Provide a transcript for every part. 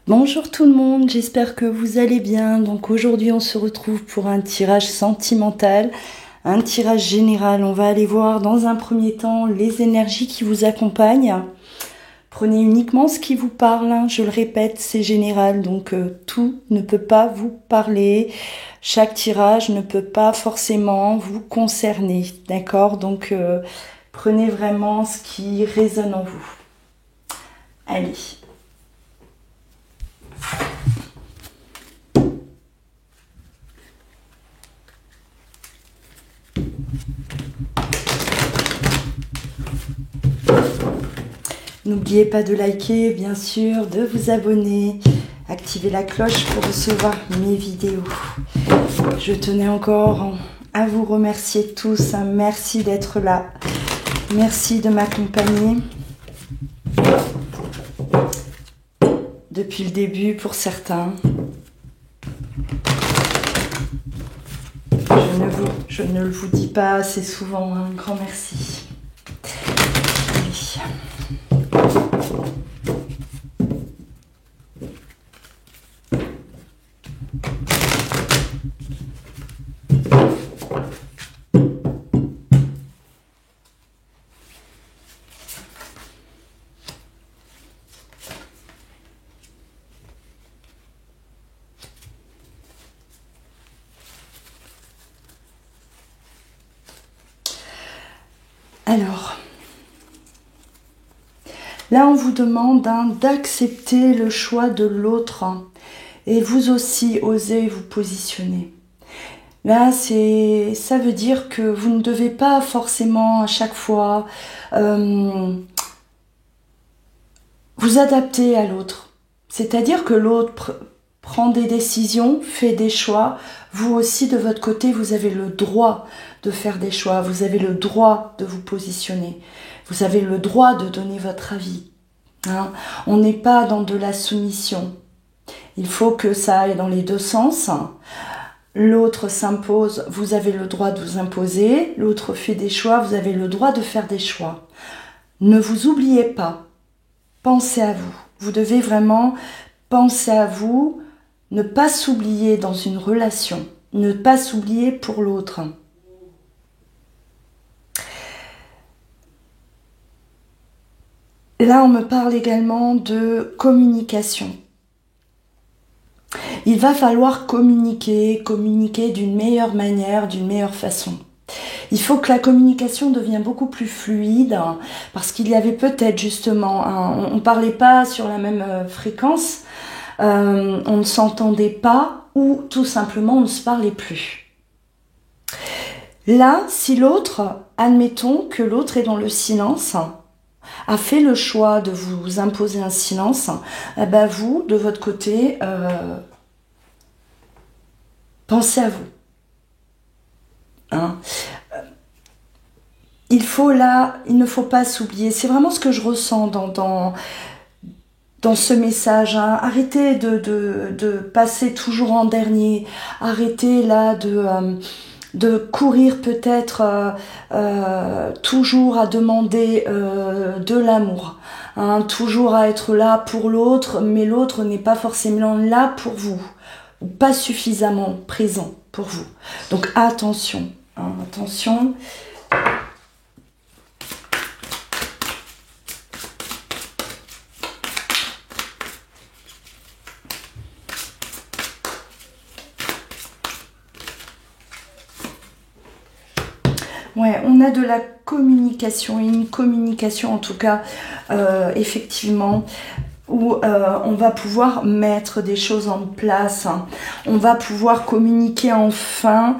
Bonjour tout le monde, j'espère que vous allez bien. Donc aujourd'hui on se retrouve pour un tirage sentimental, un tirage général. On va aller voir dans un premier temps les énergies qui vous accompagnent. Prenez uniquement ce qui vous parle, je le répète, c'est général, donc tout ne peut pas vous parler. Chaque tirage ne peut pas forcément vous concerner, d'accord? Donc prenez vraiment ce qui résonne en vous. Allez. N'oubliez pas de liker, bien sûr, de vous abonner, activer la cloche pour recevoir mes vidéos. Je tenais encore à vous remercier tous. Merci d'être là. Merci de m'accompagner depuis le début pour certains. Je ne le vous dis pas assez souvent. Un grand merci. Allez. Alors, là on vous demande d'accepter le choix de l'autre et vous aussi osez vous positionner. Là, ça veut dire que vous ne devez pas forcément à chaque fois vous adapter à l'autre. C'est-à-dire que l'autre prend des décisions, fait des choix. Vous aussi, de votre côté, vous avez le droit de faire des choix. Vous avez le droit de vous positionner. Vous avez le droit de donner votre avis. Hein? On n'est pas dans de la soumission. Il faut que ça aille dans les deux sens. L'autre s'impose, vous avez le droit de vous imposer. L'autre fait des choix, vous avez le droit de faire des choix. Ne vous oubliez pas. Pensez à vous. Vous devez vraiment penser à vous, ne pas s'oublier dans une relation, ne pas s'oublier pour l'autre. Là, on me parle également de communication. Il va falloir communiquer d'une meilleure manière, d'une meilleure façon. Il faut que la communication devienne beaucoup plus fluide parce qu'il y avait peut-être justement, on ne parlait pas sur la même fréquence, on ne s'entendait pas ou tout simplement on ne se parlait plus. Là, si l'autre, admettons que l'autre est dans le silence, a fait le choix de vous imposer un silence, vous, de votre côté, pensez à vous. Hein? Il ne faut pas s'oublier. C'est vraiment ce que je ressens dans ce message. Hein. Arrêtez de passer toujours en dernier. Arrêtez là de courir peut-être toujours à demander de l'amour. Hein. Toujours à être là pour l'autre, mais l'autre n'est pas forcément là pour vous. Ou pas suffisamment présent pour vous. Donc attention. Hein, attention. Ouais, on a de la communication, une communication en tout cas, effectivement, où on va pouvoir mettre des choses en place. Hein. On va pouvoir communiquer enfin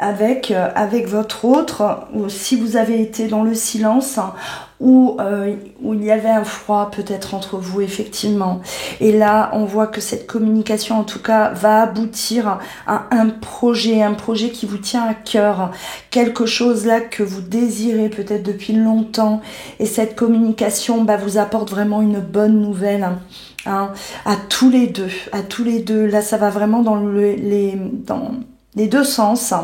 avec votre autre, ou si vous avez été dans le silence, où il y avait un froid peut-être entre vous, effectivement. Et là, on voit que cette communication, en tout cas, va aboutir à un projet qui vous tient à cœur, quelque chose là que vous désirez peut-être depuis longtemps. Et cette communication vous apporte vraiment une bonne nouvelle. Hein, à tous les deux. Là, ça va vraiment dans les deux sens.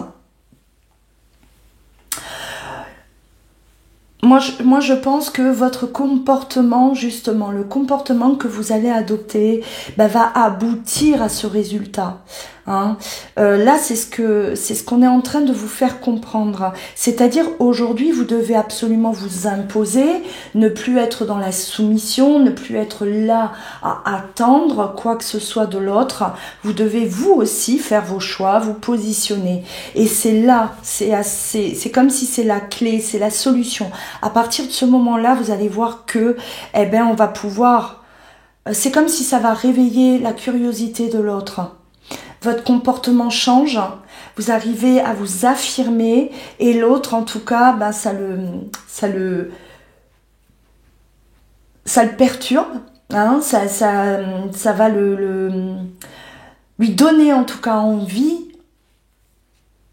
moi, je pense que votre comportement, justement, le comportement que vous allez adopter, bah, va aboutir à ce résultat. Hein. Là, c'est ce qu'on est en train de vous faire comprendre. C'est-à-dire, aujourd'hui, vous devez absolument vous imposer, ne plus être dans la soumission, ne plus être là à attendre quoi que ce soit de l'autre. Vous devez vous aussi faire vos choix, vous positionner. Et c'est là, c'est comme si c'est la clé, c'est la solution. À partir de ce moment-là, vous allez voir que, eh ben, on va pouvoir. C'est comme si ça va réveiller la curiosité de l'autre. Votre comportement change, vous arrivez à vous affirmer et l'autre, en tout cas, ben, ça le perturbe, hein, ça va lui donner en tout cas envie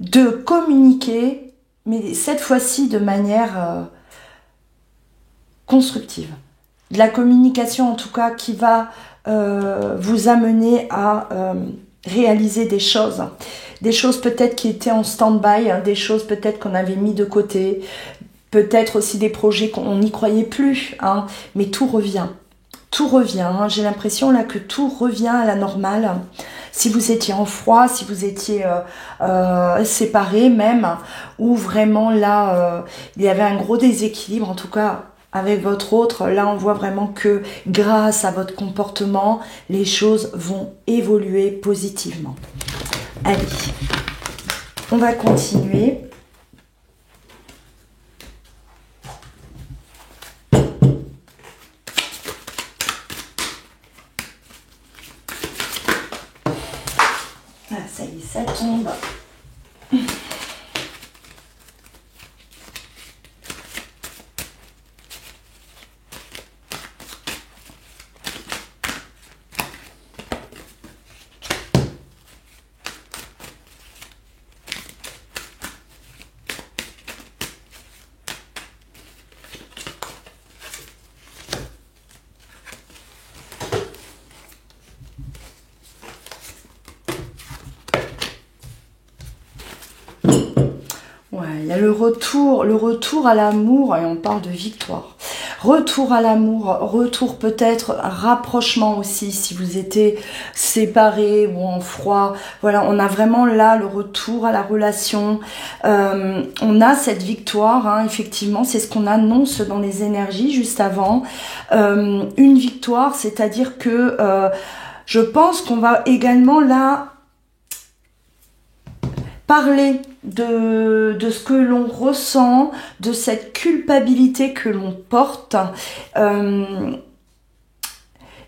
de communiquer, mais cette fois-ci de manière constructive. De la communication en tout cas qui va vous amener à réaliser des choses peut-être qui étaient en stand-by, hein, des choses peut-être qu'on avait mis de côté, peut-être aussi des projets qu'on n'y croyait plus, hein, mais tout revient, hein, j'ai l'impression là que tout revient à la normale. Si vous étiez en froid, si vous étiez séparés même, ou vraiment là il y avait un gros déséquilibre, en tout cas avec votre autre, là on voit vraiment que grâce à votre comportement, les choses vont évoluer positivement. Allez, on va continuer. Ah, ça y est, ça tombe. Ouais, il y a le retour à l'amour, et on parle de victoire. Retour à l'amour, retour peut-être, rapprochement aussi, si vous étiez séparés ou en froid. Voilà, on a vraiment là le retour à la relation. On a cette victoire, hein, effectivement, c'est ce qu'on annonce dans les énergies juste avant. Une victoire, c'est-à-dire que je pense qu'on va également là parler de ce que l'on ressent, de cette culpabilité que l'on porte.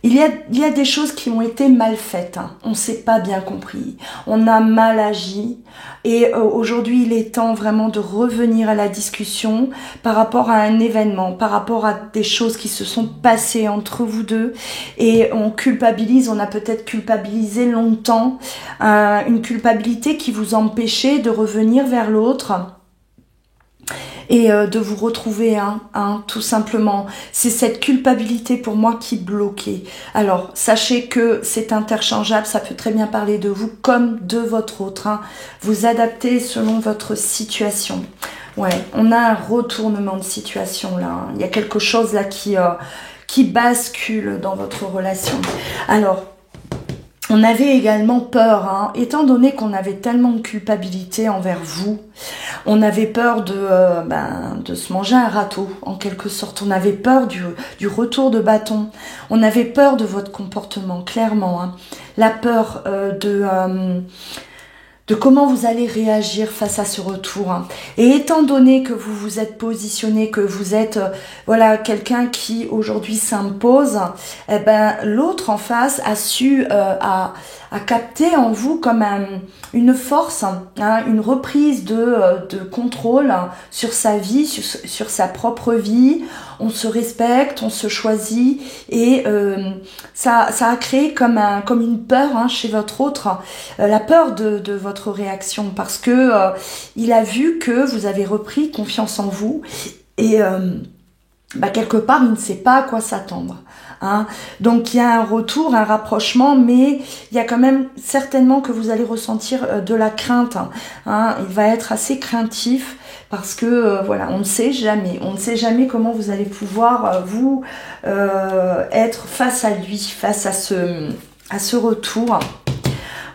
Il y a des choses qui ont été mal faites, hein. On ne s'est pas bien compris, on a mal agi et aujourd'hui il est temps vraiment de revenir à la discussion par rapport à un événement, par rapport à des choses qui se sont passées entre vous deux et on culpabilise, on a peut-être culpabilisé longtemps, une culpabilité qui vous empêchait de revenir vers l'autre. Et de vous retrouver, tout simplement. C'est cette culpabilité pour moi qui bloquait. Alors, sachez que c'est interchangeable, ça peut très bien parler de vous comme de votre autre. Hein. Vous adaptez selon votre situation. Ouais, on a un retournement de situation là. Hein. Il y a quelque chose là qui bascule dans votre relation. Alors, on avait également peur, hein, étant donné qu'on avait tellement de culpabilité envers vous, on avait peur de se manger un râteau, en quelque sorte. On avait peur du retour de bâton. On avait peur de votre comportement, clairement. Hein. La peur de comment vous allez réagir face à ce retour. Hein. Et étant donné que vous vous êtes positionné, que vous êtes voilà quelqu'un qui aujourd'hui s'impose, eh ben l'autre en face a su à capter en vous comme une force, hein, une reprise de contrôle sur sa vie, sur sa propre vie. On se respecte, on se choisit et ça a créé comme une peur, hein, chez votre autre, la peur de votre réaction parce que il a vu que vous avez repris confiance en vous et bah, quelque part, il ne sait pas à quoi s'attendre. Hein. Donc il y a un retour, un rapprochement, mais il y a quand même certainement que vous allez ressentir de la crainte. Hein. Il va être assez craintif parce que voilà, on ne sait jamais comment vous allez pouvoir vous être face à lui, face à ce retour.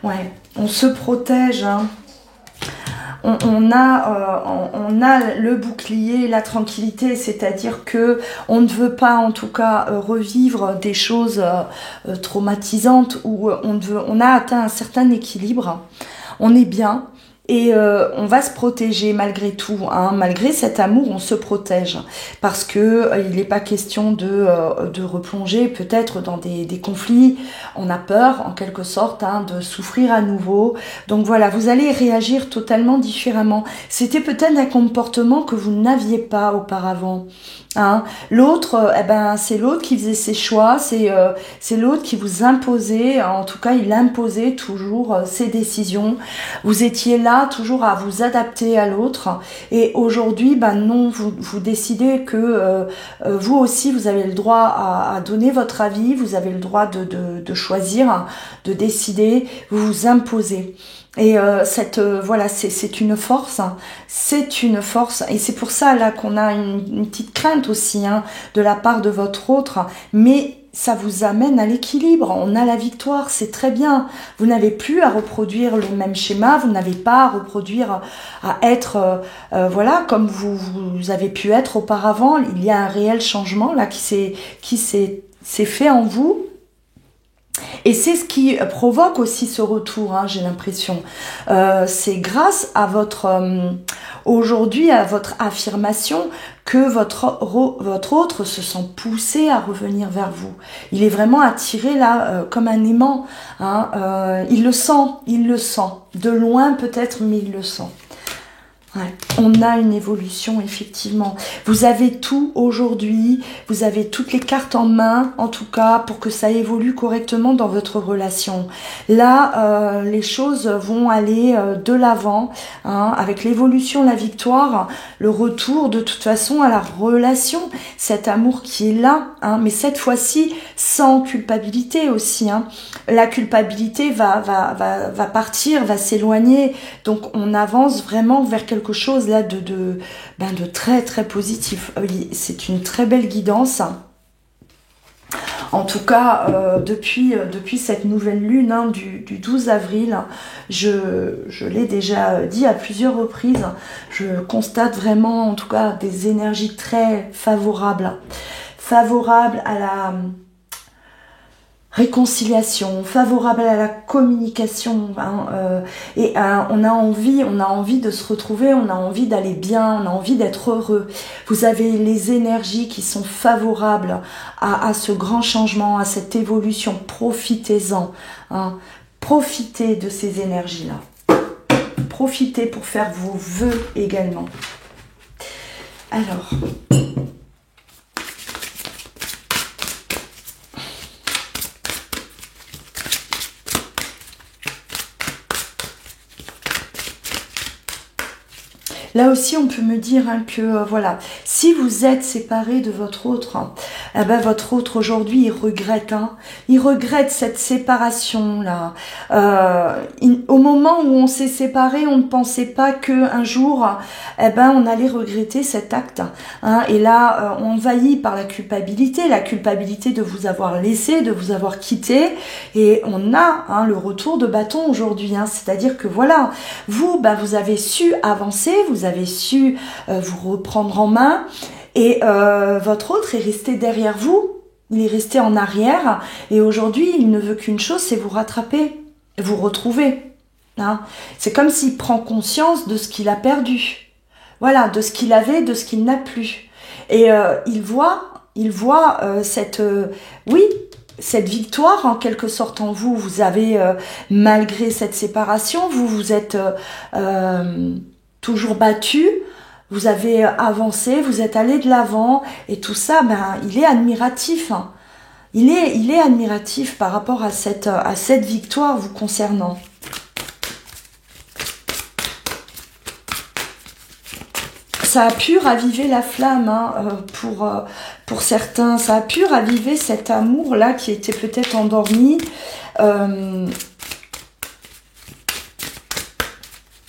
Ouais, on se protège. Hein. On a le bouclier, la tranquillité, c'est-à-dire que on ne veut pas en tout cas revivre des choses traumatisantes où on a atteint un certain équilibre, on est bien. Et on va se protéger malgré tout, hein. Malgré cet amour, on se protège parce que il n'est pas question de replonger peut-être dans des conflits. On a peur, en quelque sorte, hein, de souffrir à nouveau. Donc voilà, vous allez réagir totalement différemment. C'était peut-être un comportement que vous n'aviez pas auparavant. Hein. L'autre, c'est l'autre qui faisait ses choix, c'est l'autre qui vous imposait, en tout cas il imposait toujours ses décisions. Vous étiez là toujours à vous adapter à l'autre et aujourd'hui, non, vous décidez que vous aussi vous avez le droit à donner votre avis, vous avez le droit de choisir, de décider, vous vous imposez. Et voilà, c'est une force, hein. C'est une force, et c'est pour ça là qu'on a une petite crainte aussi, hein, de la part de votre autre, mais ça vous amène à l'équilibre, on a la victoire, c'est très bien. Vous n'avez plus à reproduire le même schéma, vous n'avez pas à reproduire, à être, voilà, comme vous avez pu être auparavant. Il y a un réel changement là qui s'est fait en vous. Et c'est ce qui provoque aussi ce retour, hein, j'ai l'impression. C'est grâce à aujourd'hui, à votre affirmation que votre autre se sent poussé à revenir vers vous. Il est vraiment attiré là comme un aimant. Hein, il le sent. De loin peut-être, mais il le sent. Ouais, on a une évolution, effectivement. Vous avez tout aujourd'hui, vous avez toutes les cartes en main, en tout cas, pour que ça évolue correctement dans votre relation. Là, les choses vont aller de l'avant, hein, avec l'évolution, la victoire, le retour de toute façon à la relation, cet amour qui est là, hein, mais cette fois-ci sans culpabilité aussi. Hein. La culpabilité va partir, va s'éloigner, donc on avance vraiment vers quelque chose là de très très positif. Oui, c'est une très belle guidance. En tout cas, depuis cette nouvelle lune, hein, du 12 avril, je l'ai déjà dit à plusieurs reprises, je constate vraiment en tout cas des énergies très favorables à la réconciliation, favorable à la communication, hein, on a envie de se retrouver, on a envie d'aller bien, on a envie d'être heureux. Vous avez les énergies qui sont favorables à ce grand changement, à cette évolution. Profitez-en, hein, profitez de ces énergies-là. Profitez pour faire vos vœux également. Alors... Là aussi, on peut me dire, hein, que voilà, si vous êtes séparé de votre autre, votre autre aujourd'hui, il regrette. Hein, il regrette cette séparation-là. Au moment où on s'est séparé, on ne pensait pas qu'un jour, on allait regretter cet acte. Hein, et là, envahi par la culpabilité de vous avoir laissé, de vous avoir quitté. Et on a, hein, le retour de bâton aujourd'hui. Hein, c'est-à-dire que voilà, vous avez su avancer, vous avez su vous reprendre en main et votre autre est resté derrière vous, il est resté en arrière et aujourd'hui il ne veut qu'une chose, c'est vous rattraper, vous retrouver. Hein. C'est comme s'il prend conscience de ce qu'il a perdu, voilà, de ce qu'il avait, de ce qu'il n'a plus. Et il voit cette victoire en quelque sorte en vous. Vous avez, malgré cette séparation, vous êtes toujours battu, vous avez avancé, vous êtes allé de l'avant et tout ça, il est admiratif. Hein. Il est admiratif par rapport à cette victoire vous concernant. ça a pu raviver la flamme hein, pour certains. Ça a pu raviver cet amour-là qui était peut-être endormi. Et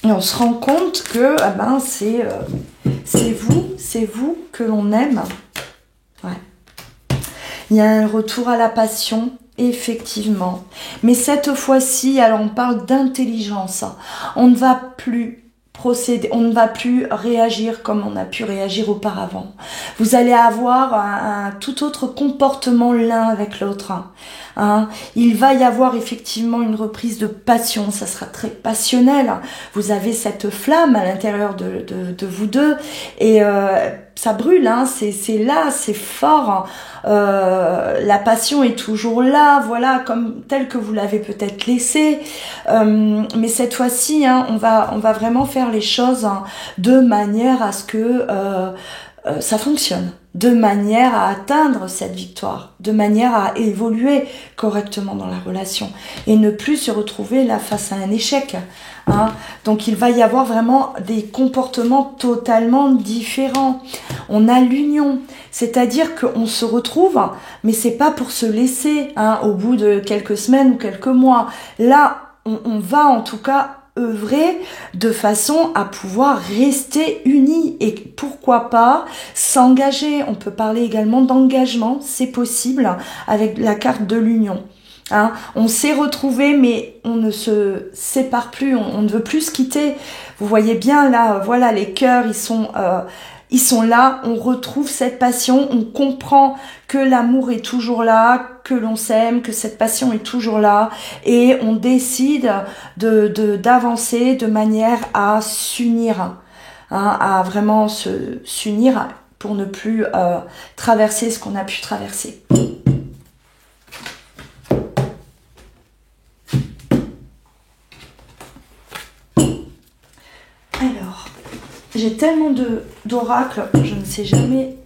on se rend compte que ah ben, c'est vous que l'on aime. Ouais. Il y a un retour à la passion, effectivement. Mais cette fois-ci, alors on parle d'intelligence. On ne va plus procéder, on ne va plus réagir comme on a pu réagir auparavant. Vous allez avoir un tout autre comportement l'un avec l'autre. Hein. Il va y avoir effectivement une reprise de passion, ça sera très passionnel. Vous avez cette flamme à l'intérieur de vous deux et ça brûle, hein. C'est là, c'est fort. La passion est toujours là, voilà, comme telle que vous l'avez peut-être laissée. Mais cette fois-ci, hein, on va vraiment faire les choses hein, de manière à ce que ça fonctionne, de manière à atteindre cette victoire, de manière à évoluer correctement dans la relation et ne plus se retrouver là face à un échec. Hein. Donc il va y avoir vraiment des comportements totalement différents. On a l'union, c'est-à-dire qu'on se retrouve, mais c'est pas pour se laisser hein, au bout de quelques semaines ou quelques mois. Là, on va en tout cas œuvrer de façon à pouvoir rester unis et pourquoi pas s'engager. On peut parler également d'engagement, c'est possible avec la carte de l'union. Hein, on s'est retrouvés mais on ne se sépare plus, on ne veut plus se quitter. Vous voyez bien là, voilà les cœurs, ils sont là, on retrouve cette passion, on comprend que l'amour est toujours là, que l'on s'aime, que cette passion est toujours là et on décide d'avancer de manière à s'unir, hein, à vraiment s'unir pour ne plus traverser ce qu'on a pu traverser. Alors, j'ai tellement d'oracles, je ne sais jamais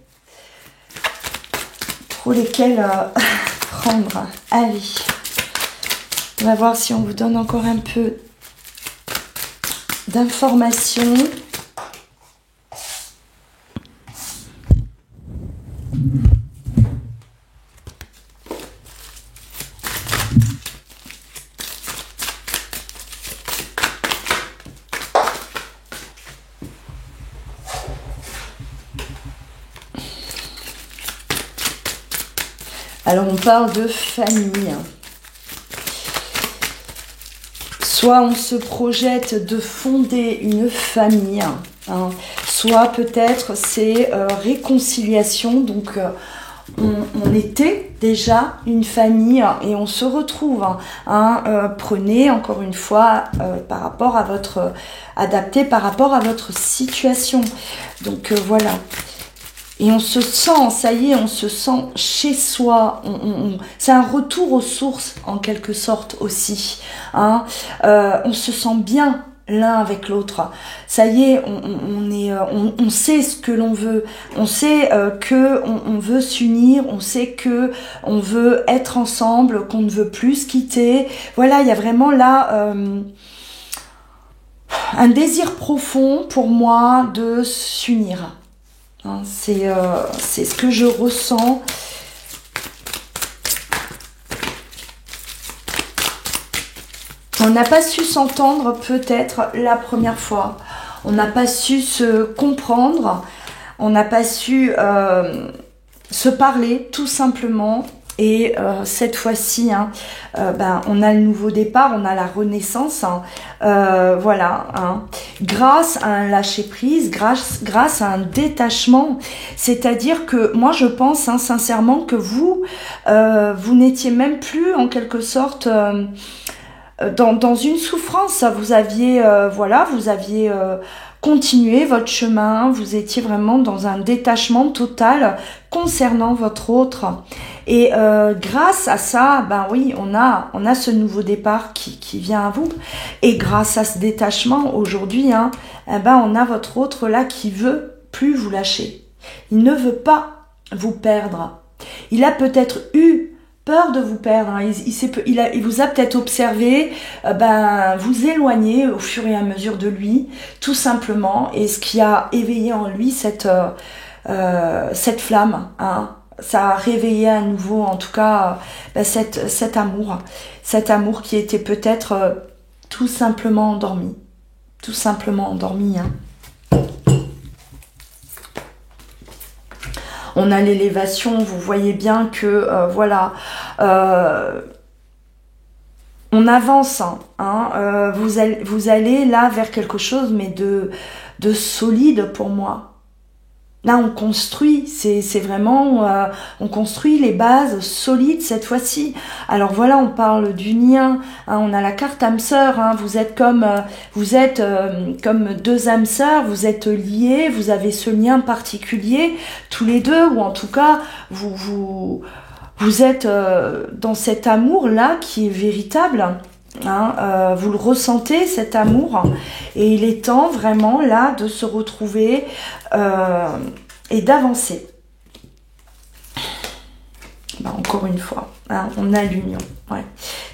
trop lesquels prendre. Allez, on va voir si on vous donne encore un peu d'informations. Alors on parle de famille. Soit on se projette de fonder une famille, hein, soit peut-être c'est réconciliation. Donc on était déjà une famille et on se retrouve. Hein, prenez encore une fois par rapport à votre adapté par rapport à votre situation. Donc voilà. Et on se sent, ça y est, on se sent chez soi. C'est un retour aux sources, en quelque sorte, aussi. Hein. On se sent bien l'un avec l'autre. Ça y est, on sait ce que l'on veut. On sait on veut s'unir. On sait que on veut être ensemble, qu'on ne veut plus se quitter. Voilà, il y a vraiment là un désir profond pour moi de s'unir. Hein, c'est ce que je ressens. On n'a pas su s'entendre peut-être la première fois. On n'a pas su se comprendre. On n'a pas su se parler tout simplement. Et cette fois-ci, hein, on a le nouveau départ, on a la renaissance. Hein, voilà. Hein, grâce à un lâcher-prise, grâce à un détachement. C'est-à-dire que moi, je pense hein, sincèrement que vous n'étiez même plus en quelque sorte dans une souffrance. Vous aviez, continué votre chemin. Vous étiez vraiment dans un détachement total concernant votre autre. Et grâce à ça, ben oui, on a ce nouveau départ qui vient à vous. Et grâce à ce détachement, aujourd'hui, hein, on a votre autre là qui veut plus vous lâcher. Il ne veut pas vous perdre. Il a peut-être eu peur de vous perdre, hein. Il vous a peut-être observé, vous éloigner au fur et à mesure de lui, tout simplement, et ce qui a éveillé en lui cette flamme, hein. Ça a réveillé à nouveau, en tout cas, cet amour qui était peut-être tout simplement endormi, hein. On a l'élévation, vous voyez bien que, on avance, hein, vous allez là vers quelque chose, mais de solide pour moi. Là, on construit, c'est vraiment, on construit les bases solides cette fois-ci. Alors voilà, on parle du lien, hein, on a la carte âme sœur, hein, vous êtes comme deux âmes sœurs, vous êtes liés, vous avez ce lien particulier tous les deux, ou en tout cas, vous êtes dans cet amour-là qui est véritable. Hein, vous le ressentez, cet amour, et il est temps vraiment là de se retrouver et d'avancer. Encore une fois, hein, on a l'union, ouais.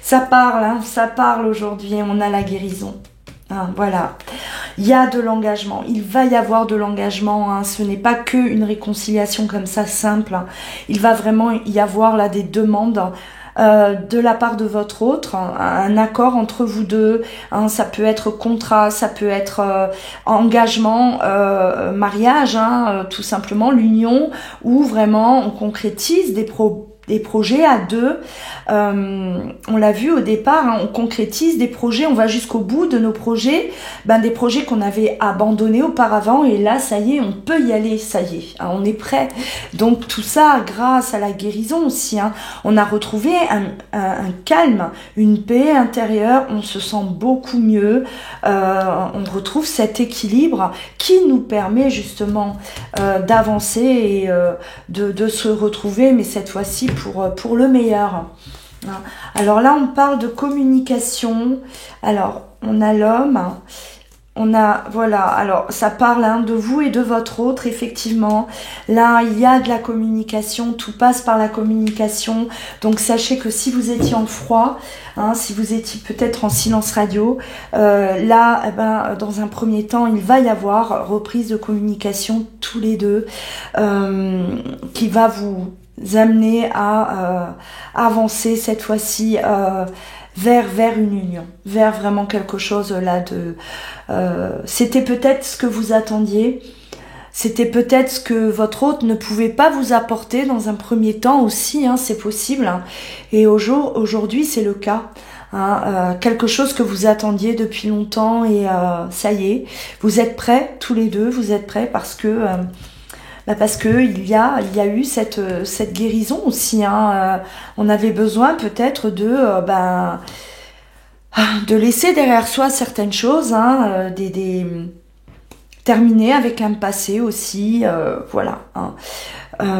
Ça parle, hein, ça parle aujourd'hui, on a la guérison, hein, voilà. Il y a de l'engagement, il va y avoir de l'engagement, hein. Ce n'est pas que une réconciliation comme ça simple, hein. Il va vraiment y avoir là des demandes de la part de votre autre, un accord entre vous deux, hein, ça peut être contrat, ça peut être engagement, mariage, hein, tout simplement l'union, où vraiment on concrétise des projets à deux. On l'a vu au départ, hein, on concrétise des projets, on va jusqu'au bout de nos projets, des projets qu'on avait abandonnés auparavant, et là ça y est, on peut y aller, ça y est, hein, on est prêt. Donc tout ça grâce à la guérison aussi, hein, on a retrouvé un calme, une paix intérieure, on se sent beaucoup mieux, on retrouve cet équilibre qui nous permet justement d'avancer et de se retrouver, mais cette fois-ci pour le meilleur. Alors là, on parle de communication. Alors, on a l'homme, on a, voilà, alors ça parle, hein, de vous et de votre autre, effectivement. Là, il y a de la communication, tout passe par la communication. Donc, sachez que si vous étiez en froid, hein, si vous étiez peut-être en silence radio, là, dans un premier temps, il va y avoir reprise de communication tous les deux, qui va vous amener à avancer cette fois-ci vers une union, vers vraiment quelque chose là de... c'était peut-être ce que vous attendiez, c'était peut-être ce que votre hôte ne pouvait pas vous apporter dans un premier temps aussi, hein, c'est possible, hein. Et aujourd'hui c'est le cas, hein, quelque chose que vous attendiez depuis longtemps, et ça y est, vous êtes prêts tous les deux, vous êtes prêts parce que il y a eu cette guérison aussi, hein. On avait besoin peut-être de laisser derrière soi certaines choses, hein, terminer avec un passé aussi, voilà, hein.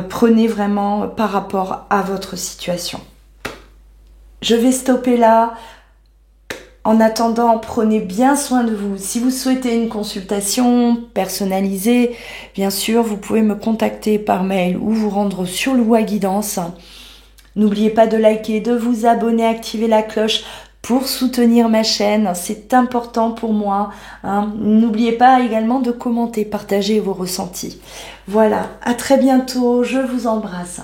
Prenez vraiment par rapport à votre situation. Je vais stopper là. En attendant, prenez bien soin de vous. Si vous souhaitez une consultation personnalisée, bien sûr, vous pouvez me contacter par mail ou vous rendre sur Loua Guidance. N'oubliez pas de liker, de vous abonner, activer la cloche pour soutenir ma chaîne. C'est important pour moi, hein. N'oubliez pas également de commenter, partager vos ressentis. Voilà, à très bientôt, je vous embrasse.